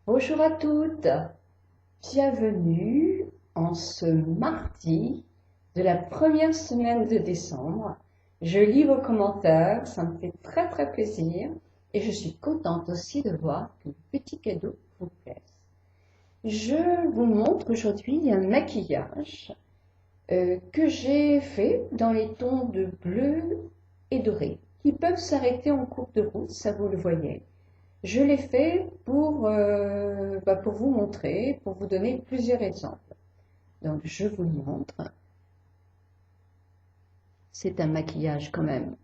Bonjour à toutes, bienvenue en ce mardi de la première semaine de décembre. Je lis vos commentaires, ça me fait très très plaisir et je suis contente aussi de voir que le petit cadeau vous plaise. Je vous montre aujourd'hui un maquillage que j'ai fait dans les tons de bleu et doré qui peuvent s'arrêter en cours de route, ça vous le voyez. Je l'ai fait pour vous montrer, pour vous donner plusieurs exemples. Donc, je vous le montre. C'est un maquillage quand même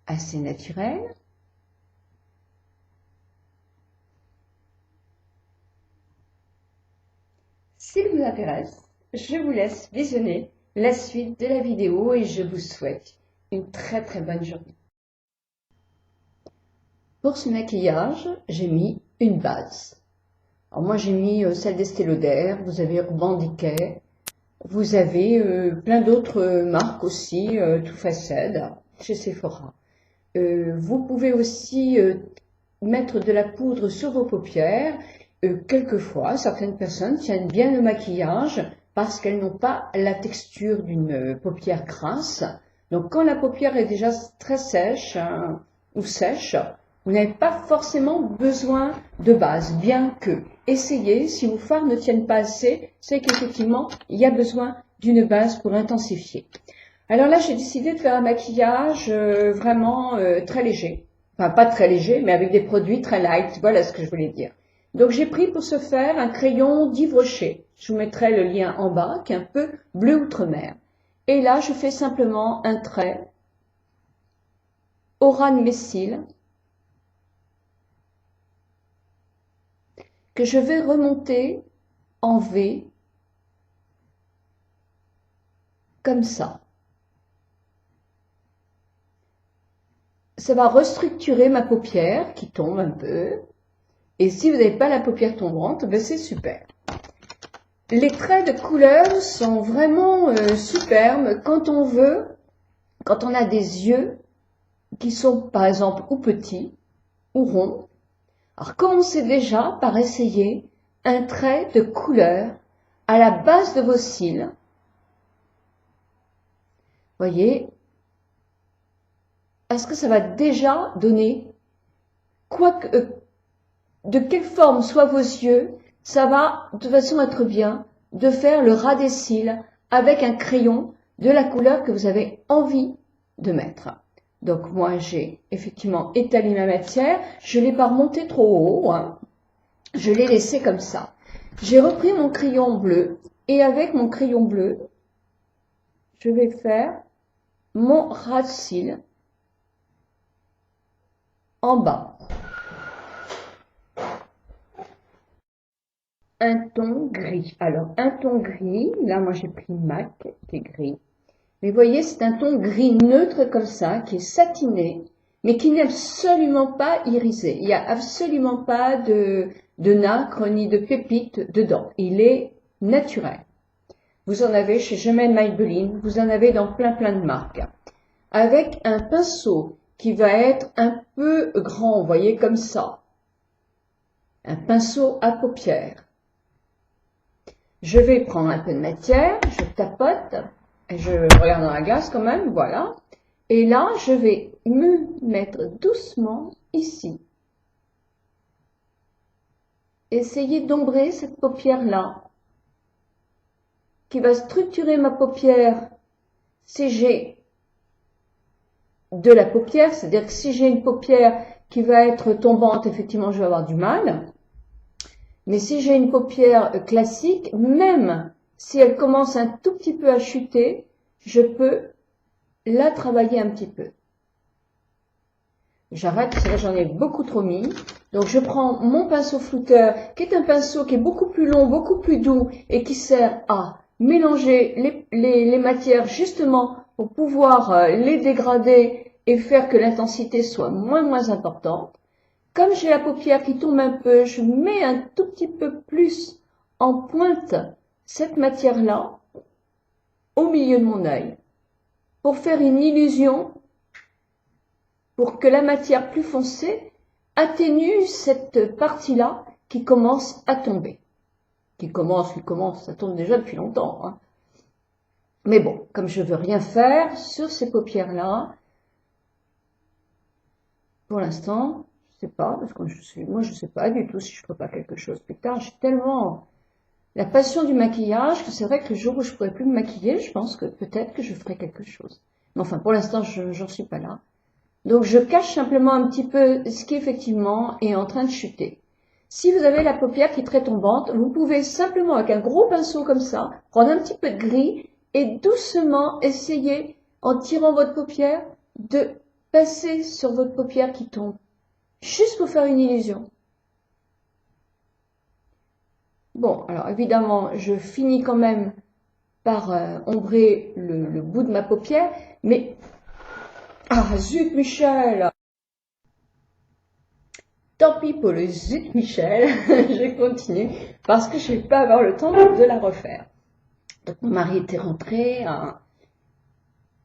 assez naturel. S'il vous intéresse, je vous laisse visionner la suite de la vidéo et je vous souhaite une très très bonne journée. Pour ce maquillage, j'ai mis une base. Alors moi j'ai mis celle d'Estée Lauder, vous avez Urban Decay, vous avez plein d'autres marques aussi, Too Faced, chez Sephora. Vous pouvez aussi mettre de la poudre sur vos paupières. Quelquefois, certaines personnes tiennent bien le maquillage parce qu'elles n'ont pas la texture d'une paupière grasse. Donc quand la paupière est déjà très sèche ou sèche, vous n'avez pas forcément besoin de base, bien que essayez, si vos fards ne tiennent pas assez, c'est qu'effectivement, il y a besoin d'une base pour intensifier. Alors là, j'ai décidé de faire un maquillage vraiment très léger. Enfin, pas très léger, mais avec des produits très light. Voilà ce que je voulais dire. Donc, j'ai pris pour ce faire un crayon d'Yves Rocher. Je vous mettrai le lien en bas, qui est un peu bleu outre-mer. Et là, je fais simplement un trait au ras de mes cils que je vais remonter en V comme ça. Ça va restructurer ma paupière qui tombe un peu. Et si vous n'avez pas la paupière tombante, ben c'est super. Les traits de couleur sont vraiment superbes quand on a des yeux qui sont par exemple ou petits ou ronds. Alors commencez déjà par essayer un trait de couleur à la base de vos cils. Voyez, est-ce que ça va déjà donner de quelle forme soient vos yeux, ça va de toute façon être bien de faire le ras des cils avec un crayon de la couleur que vous avez envie de mettre. Donc moi j'ai effectivement étalé ma matière, je ne l'ai pas remonté trop haut, je l'ai laissé comme ça. J'ai repris mon crayon bleu et avec mon crayon bleu, je vais faire mon ras de cils en bas. Un ton gris. Alors, un ton gris, là, moi, j'ai pris MAC, qui est gris. Mais voyez, c'est un ton gris neutre comme ça, qui est satiné, mais qui n'est absolument pas irisé. Il n'y a absolument pas de nacre ni de pépites dedans. Il est naturel. Vous en avez chez Jemel Maybelline, vous en avez dans plein de marques. Avec un pinceau qui va être un peu grand, vous voyez, comme ça. Un pinceau à paupières. Je vais prendre un peu de matière, je tapote, et je regarde dans la glace quand même, voilà. Et là, je vais me mettre doucement ici. Essayer d'ombrer cette paupière-là, qui va structurer ma paupière si j'ai de la paupière, c'est-à-dire que si j'ai une paupière qui va être tombante, effectivement, je vais avoir du mal. Mais si j'ai une paupière classique, même si elle commence un tout petit peu à chuter, je peux la travailler un petit peu. J'arrête, parce que là j'en ai beaucoup trop mis. Donc je prends mon pinceau flouteur, qui est un pinceau qui est beaucoup plus long, beaucoup plus doux, et qui sert à mélanger les matières justement pour pouvoir les dégrader et faire que l'intensité soit moins importante. Comme j'ai la paupière qui tombe un peu, je mets un tout petit peu plus en pointe cette matière-là au milieu de mon œil pour faire une illusion, pour que la matière plus foncée atténue cette partie-là qui commence à tomber. Qui commence, ça tombe déjà depuis longtemps. Hein. Mais bon, comme je veux rien faire sur ces paupières-là, pour l'instant, je sais pas, parce que moi je sais pas du tout si je ferai pas quelque chose plus tard. J'ai tellement la passion du maquillage que c'est vrai que le jour où je pourrai plus me maquiller, je pense que peut-être que je ferai quelque chose. Mais enfin, pour l'instant, j'en suis pas là. Donc, je cache simplement un petit peu ce qui effectivement est en train de chuter. Si vous avez la paupière qui est très tombante, vous pouvez simplement, avec un gros pinceau comme ça, prendre un petit peu de gris et doucement essayer, en tirant votre paupière, de passer sur votre paupière qui tombe. Juste pour faire une illusion. Bon, alors évidemment, je finis quand même par ombrer le bout de ma paupière, mais... Ah, zut Michel! Tant pis pour le zut Michel, je continue, parce que je ne vais pas avoir le temps de la refaire. Donc mon mari était rentré,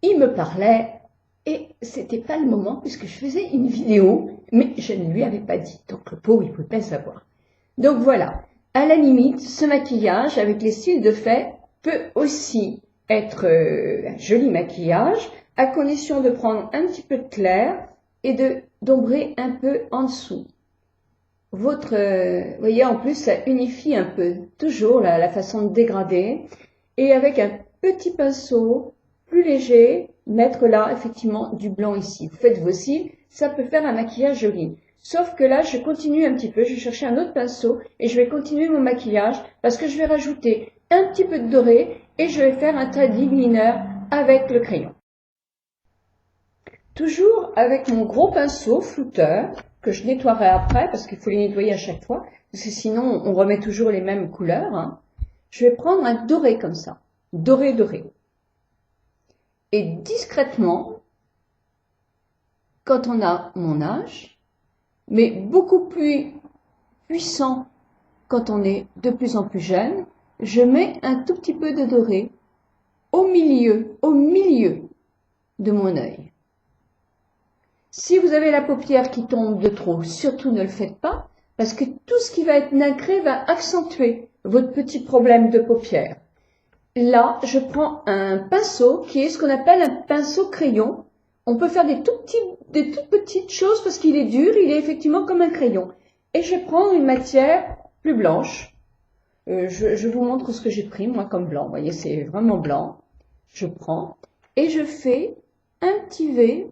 il me parlait, et c'était pas le moment, puisque je faisais une vidéo, mais je ne lui avais pas dit, donc le pauvre, il ne pouvait pas le savoir. Donc voilà, à la limite, ce maquillage avec les cils de fée peut aussi être un joli maquillage, à condition de prendre un petit peu de clair et d'ombrer un peu en dessous. Vous voyez, en plus, ça unifie un peu, toujours la façon de dégrader. Et avec un petit pinceau plus léger, mettre là, effectivement, du blanc ici. Vous faites vos cils, ça peut faire un maquillage joli. Sauf que là, je continue un petit peu, je vais chercher un autre pinceau et je vais continuer mon maquillage parce que je vais rajouter un petit peu de doré et je vais faire un trait d'eyeliner avec le crayon. Toujours avec mon gros pinceau flouteur, que je nettoierai après, parce qu'il faut les nettoyer à chaque fois, parce que sinon on remet toujours les mêmes couleurs, hein. Je vais prendre un doré comme ça, doré doré. Et discrètement, quand on a mon âge, mais beaucoup plus puissant quand on est de plus en plus jeune, je mets un tout petit peu de doré au milieu de mon œil. Si vous avez la paupière qui tombe de trop, surtout ne le faites pas, parce que tout ce qui va être nacré va accentuer votre petit problème de paupière. Là, je prends un pinceau qui est ce qu'on appelle un pinceau crayon. On peut faire des toutes petites choses parce qu'il est dur, il est effectivement comme un crayon. Et je vais prendre une matière plus blanche. Je vous montre ce que j'ai pris, moi, comme blanc. Vous voyez, c'est vraiment blanc. Je prends et je fais un petit V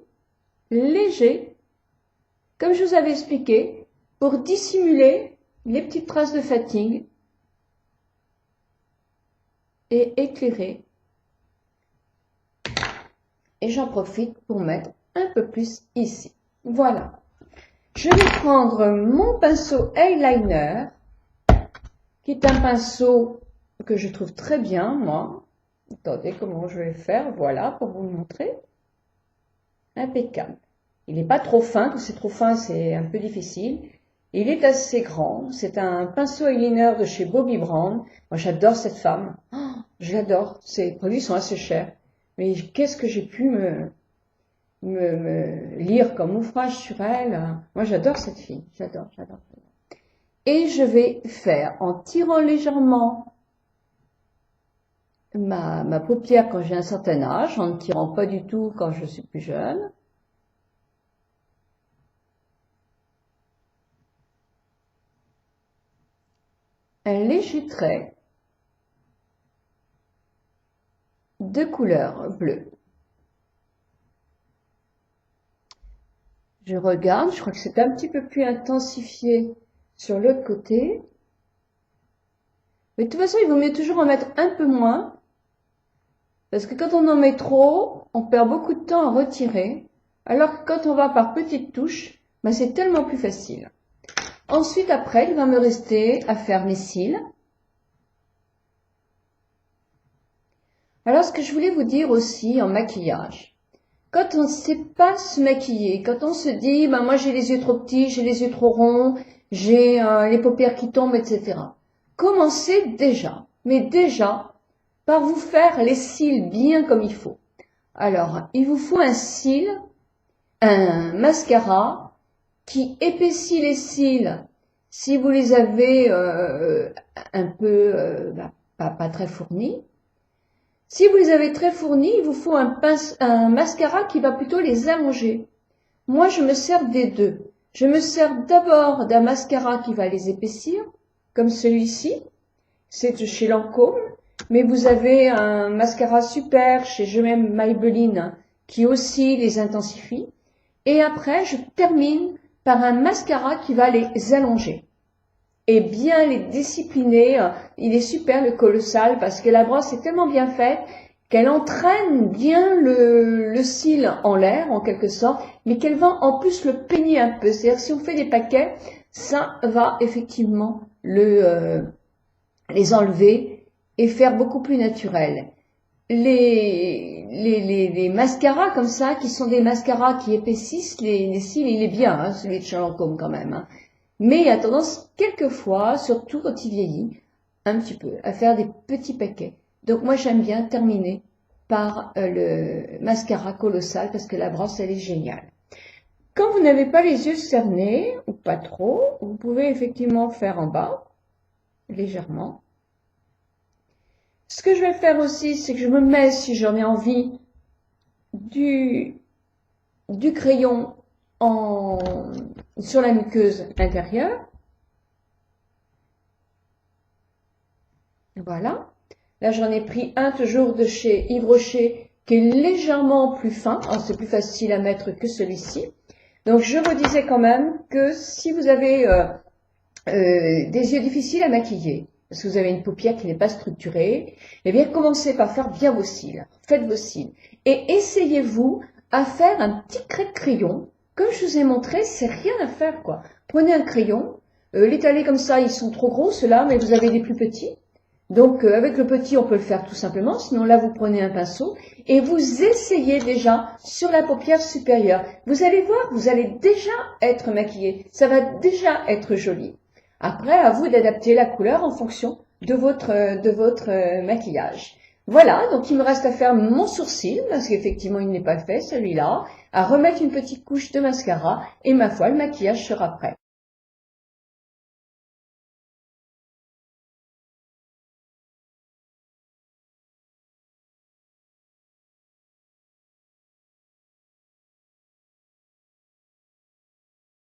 léger, comme je vous avais expliqué, pour dissimuler les petites traces de fatigue et éclairer. Et j'en profite pour mettre un peu plus ici. Voilà. Je vais prendre mon pinceau eyeliner, qui est un pinceau que je trouve très bien, moi. Attendez comment je vais le faire. Voilà, pour vous le montrer. Impeccable. Il n'est pas trop fin, quand c'est trop fin, c'est un peu difficile. Il est assez grand. C'est un pinceau eyeliner de chez Bobbi Brown. Moi, j'adore cette femme. Oh, j'adore. Ses produits sont assez chers. Mais qu'est-ce que j'ai pu me lire comme ouvrage sur elle. Moi, j'adore cette fille. J'adore. Et je vais faire, en tirant légèrement ma paupière quand j'ai un certain âge, en ne tirant pas du tout quand je suis plus jeune. Un léger trait de couleur bleue. Je regarde, je crois que c'est un petit peu plus intensifié sur l'autre côté. Mais de toute façon, il vaut mieux toujours en mettre un peu moins. Parce que quand on en met trop, on perd beaucoup de temps à retirer. Alors que quand on va par petites touches, ben c'est tellement plus facile. Ensuite, après, il va me rester à faire mes cils. Alors, ce que je voulais vous dire aussi en maquillage, quand on ne sait pas se maquiller, quand on se dit, ben moi j'ai les yeux trop petits, j'ai les yeux trop ronds, j'ai les paupières qui tombent, etc. Commencez déjà, mais déjà, par vous faire les cils bien comme il faut. Alors, il vous faut un mascara qui épaissit les cils Si vous les avez un peu pas très fournis, si vous les avez très fournis, il vous faut un mascara qui va plutôt les allonger. Moi, je me sers des deux. Je me sers d'abord d'un mascara qui va les épaissir, comme celui-ci. C'est de chez Lancôme. Mais vous avez un mascara super chez Je m'aime Maybelline qui aussi les intensifie. Et après, je termine par un mascara qui va les allonger et bien les discipliner. Il est super, le Colossal, parce que la brosse est tellement bien faite qu'elle entraîne bien le cil en l'air, en quelque sorte, mais qu'elle va en plus le peigner un peu. C'est-à-dire, si on fait des paquets, ça va effectivement les enlever et faire beaucoup plus naturel. Les mascaras comme ça, qui sont des mascaras qui épaississent les cils, il est bien, hein, celui de chez Lancôme quand même, hein. Mais il a tendance, quelquefois, surtout quand il vieillit, un petit peu, à faire des petits paquets. Donc moi, j'aime bien terminer par le mascara Colossal parce que la brosse, elle est géniale. Quand vous n'avez pas les yeux cernés, ou pas trop, vous pouvez effectivement faire en bas, légèrement. Ce que je vais faire aussi, c'est que je me mets, si j'en ai envie, du crayon sur la muqueuse intérieure. Voilà. Là, j'en ai pris un toujours de chez Yves Rocher qui est légèrement plus fin. C'est plus facile à mettre que celui-ci. Donc, je vous disais quand même que si vous avez des yeux difficiles à maquiller, parce que vous avez une paupière qui n'est pas structurée, eh bien, commencez par faire bien vos cils. Faites vos cils. Et essayez-vous à faire un petit trait de crayon. Comme je vous ai montré, c'est rien à faire, quoi. Prenez un crayon, l'étalez comme ça, ils sont trop gros, ceux-là, mais vous avez des plus petits. Donc, avec le petit, on peut le faire tout simplement. Sinon, là, vous prenez un pinceau et vous essayez déjà sur la paupière supérieure. Vous allez voir, vous allez déjà être maquillé. Ça va déjà être joli. Après, à vous d'adapter la couleur en fonction de votre maquillage. Voilà, donc il me reste à faire mon sourcil, parce qu'effectivement il n'est pas fait celui-là, à remettre une petite couche de mascara, et ma foi, le maquillage sera prêt.